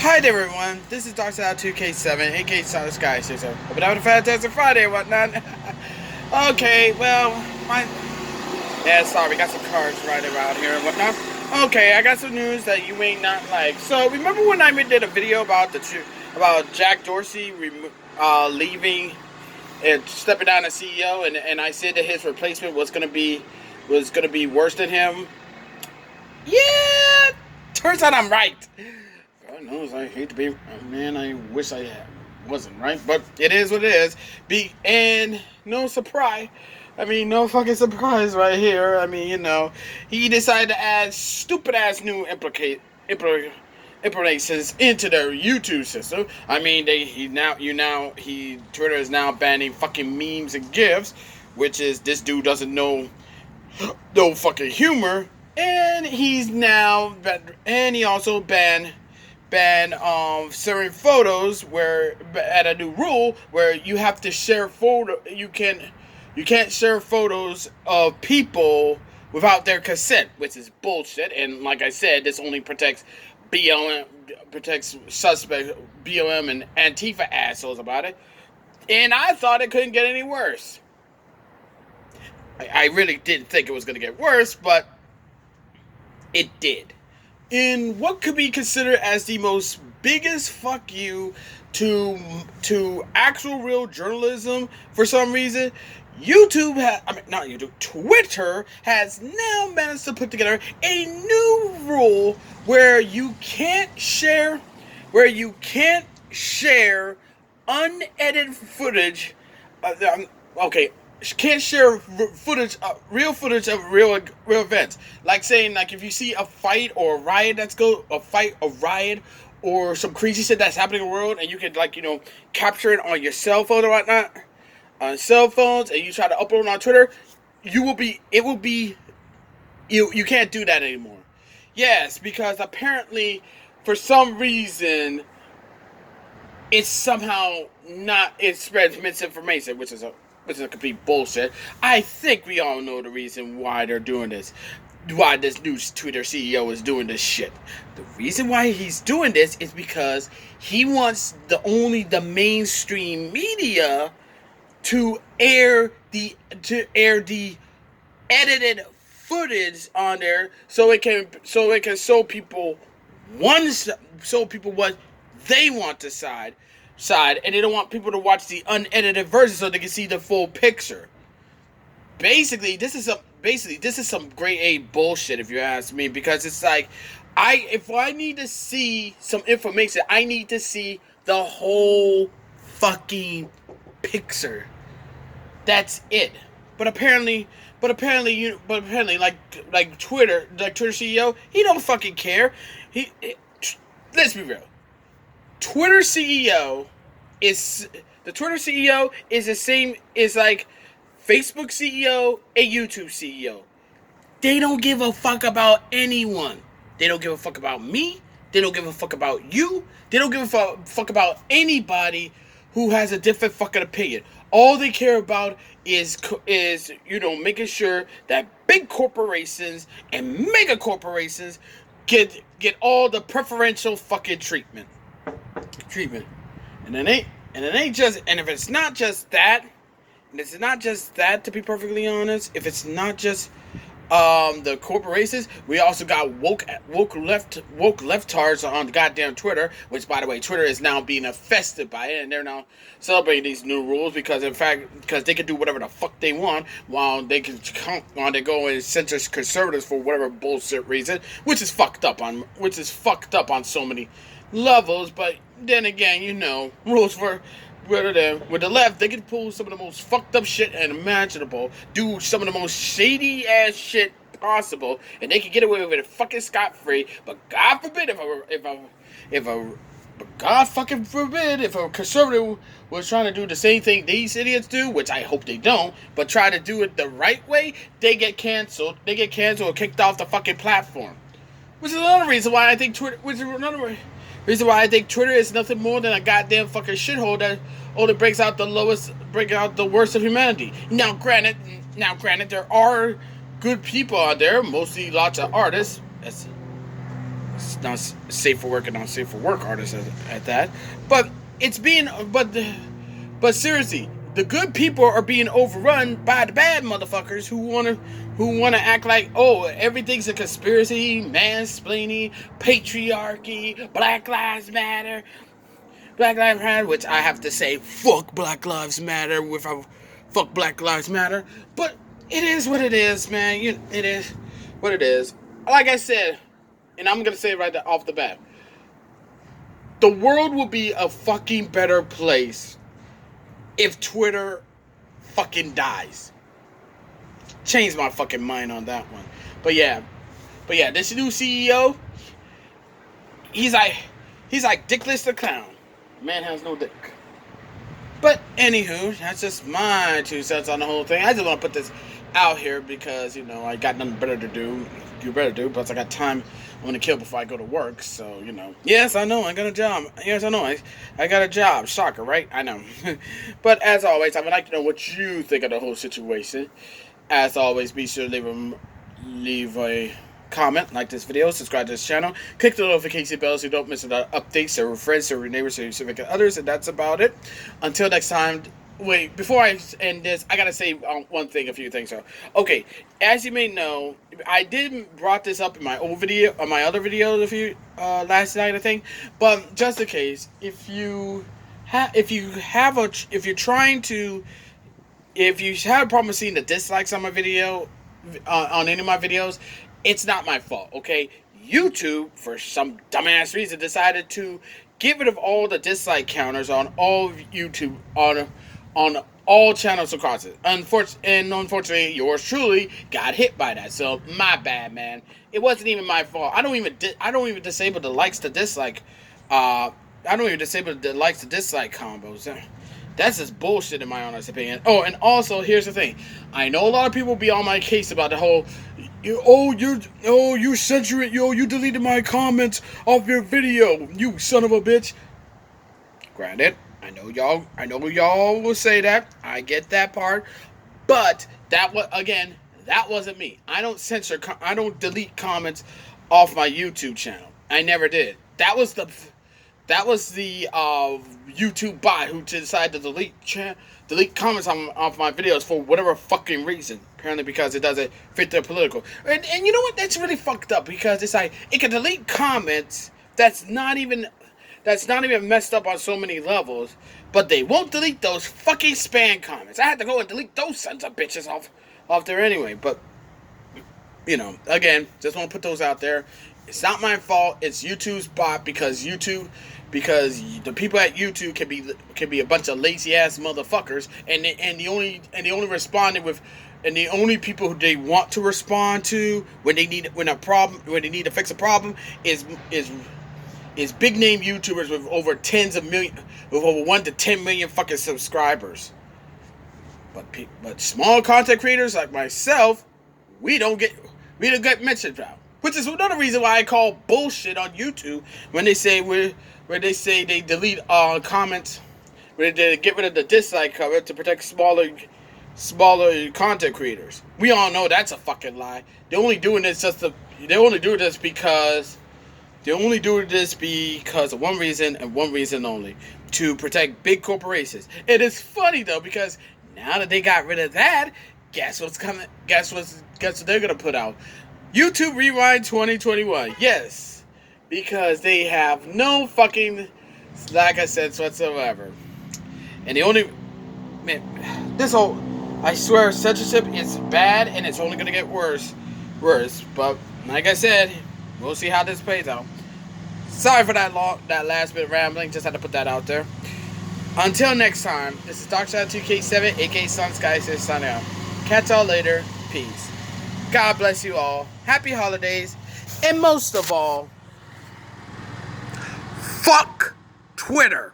Hi there, everyone. This is Darkside2K7, aka Star Sky Sister. Hope you're having a fantastic Friday and whatnot. Okay, well, my. Yeah, sorry, we got some cars riding around here and whatnot. Okay, I got some news that you may not like. So, remember when I did a video about about Jack Dorsey leaving and stepping down as CEO, and I said that his replacement was gonna be worse than him? Yeah, turns out I'm right. God knows I hate to be. Man, I wish I wasn't right, but it is what it is. And no surprise. I mean, no fucking surprise right here. I mean, he decided to add stupid ass new implications into their YouTube system. I mean, Twitter is now banning fucking memes and gifs, which is this dude doesn't know no fucking humor, and he also banned certain photos where at a new rule where you have to share you can't share photos of people without their consent, which is bullshit. And like I said, this only protects suspect BLM and Antifa assholes about it. And I thought it couldn't get any worse. I really didn't think it was going to get worse, but it did. In what could be considered as the most biggest fuck you to actual real journalism for some reason, Twitter has now managed to put together a new rule where you can't share unedited footage. Okay, can't share real footage of real events. Like saying, like if you see a fight or a riot or some crazy shit that's happening in the world, and you can capture it on your cell phone or whatnot, on cell phones, and you try to upload it on Twitter, you can't do that anymore. Yes, because apparently, for some reason, it's somehow not, it spreads misinformation, which is a complete bullshit. I think we all know the reason why they're doing this. Why this new Twitter CEO is doing this shit. The reason why he's doing this is because he wants the mainstream media to air the edited footage on there so it can show people what they want to side, and they don't want people to watch the unedited version so they can see the full picture. Basically, this is some grade A bullshit, if you ask me, because it's like, if I need to see some information, I need to see the whole fucking picture. That's it. But apparently, like Twitter CEO, he don't fucking care. Let's be real. Twitter CEO is the same as like Facebook CEO and YouTube CEO. They don't give a fuck about anyone. They don't give a fuck about me. They don't give a fuck about you. They don't give a fuck about anybody who has a different fucking opinion. All they care about is making sure that big corporations and mega corporations get all the preferential fucking treatment. And if it's not just that, to be perfectly honest, if it's not just the corporations, we also got woke leftards on goddamn Twitter, which, by the way, Twitter is now being infested by it, and they're now celebrating these new rules because they can do whatever the fuck they want while they go and censor conservatives for whatever bullshit reason, which is fucked up on so many levels. But then again, rules for with the left, they can pull some of the most fucked up shit imaginable, do some of the most shady ass shit possible, and they can get away with it fucking scot free. But God forbid if a conservative was trying to do the same thing these idiots do, which I hope they don't, but try to do it the right way, they get canceled. They get canceled or kicked off the fucking platform. Which is another reason why I think Twitter is nothing more than a goddamn fucking shithole that only breaks out the worst of humanity. Now, granted, there are good people out there, mostly lots of artists. not safe for work and not safe for work artists at that. But it's being, but seriously, the good people are being overrun by the bad motherfuckers who wanna act like, oh, everything's a conspiracy, mansplaining, patriarchy, Black Lives Matter, which I have to say, fuck Black Lives Matter fuck Black Lives Matter. But it is what it is, man. It is what it is. Like I said, and I'm gonna say it right off the bat, the world will be a fucking better place if Twitter fucking dies. Changed my fucking mind on that one. But yeah, this new CEO, he's like Dickless the Clown. Man has no dick. But anywho, that's just my 2 cents on the whole thing. I just want to put this out here because, I got nothing better to do. Plus I got time I want to kill before I go to work. So, Yes, I know, I got a job. Yes, I know, I got a job. Shocker, right? I know. But as always, I would like to know what you think of the whole situation. As always, be sure to leave a comment, like this video, subscribe to this channel, click the notification bell so you don't miss the updates, so your friends, so your neighbors, so your significant others, and that's about it. Until next time. Wait, before I end this, I gotta say a few things. So, okay, as you may know, I did brought this up in my old video, on my other video last night, I think. But just in case, if you have a problem with seeing the dislikes on my video, on any of my videos, it's not my fault, okay? YouTube, for some dumbass reason, decided to get rid of all the dislike counters on all of YouTube, on all channels across it. Unfortunately, yours truly got hit by that. So my bad, man. It wasn't even my fault. I don't even disable the likes to dislike. I don't even disable the likes to dislike combos. That's just bullshit in my honest opinion. Oh, and also, here's the thing. I know a lot of people be on my case about the whole, you censored, you deleted my comments off your video, you son of a bitch. Granted, I know y'all will say that. I get that part. But that wasn't me. I don't delete comments off my YouTube channel. I never did. That was the YouTube bot who decided to delete comments off my videos for whatever fucking reason. Apparently because it doesn't fit their political. And you know what? That's really fucked up because it's like it can delete comments that's not even messed up on so many levels, but they won't delete those fucking spam comments. I had to go and delete those sons of bitches off there anyway. But again, just want to put those out there. It's not my fault. It's YouTube's bot because the people at YouTube can be a bunch of lazy ass motherfuckers, and the only people who they want to respond to when they need to fix a problem is big name YouTubers with over with over 1 to 10 million fucking subscribers. But small content creators like myself, we don't get mentioned about. Which is another reason why I call bullshit on YouTube when they say they delete comments, where they get rid of the dislike cover to protect smaller content creators. We all know that's a fucking lie. They're only doing this because of one reason and one reason only: to protect big corporations. It is funny though because now that they got rid of that, guess what's coming? Guess what they're gonna put out? YouTube Rewind 2021. Yes, because they have no fucking lack of sense whatsoever. And I swear, censorship is bad and it's only gonna get worse. But like I said, we'll see how this plays out. Sorry for that last bit of rambling. Just had to put that out there. Until next time, this is Darkshot2K7, aka Sun Sky, signing out. Catch y'all later. Peace. God bless you all. Happy holidays. And most of all, fuck Twitter.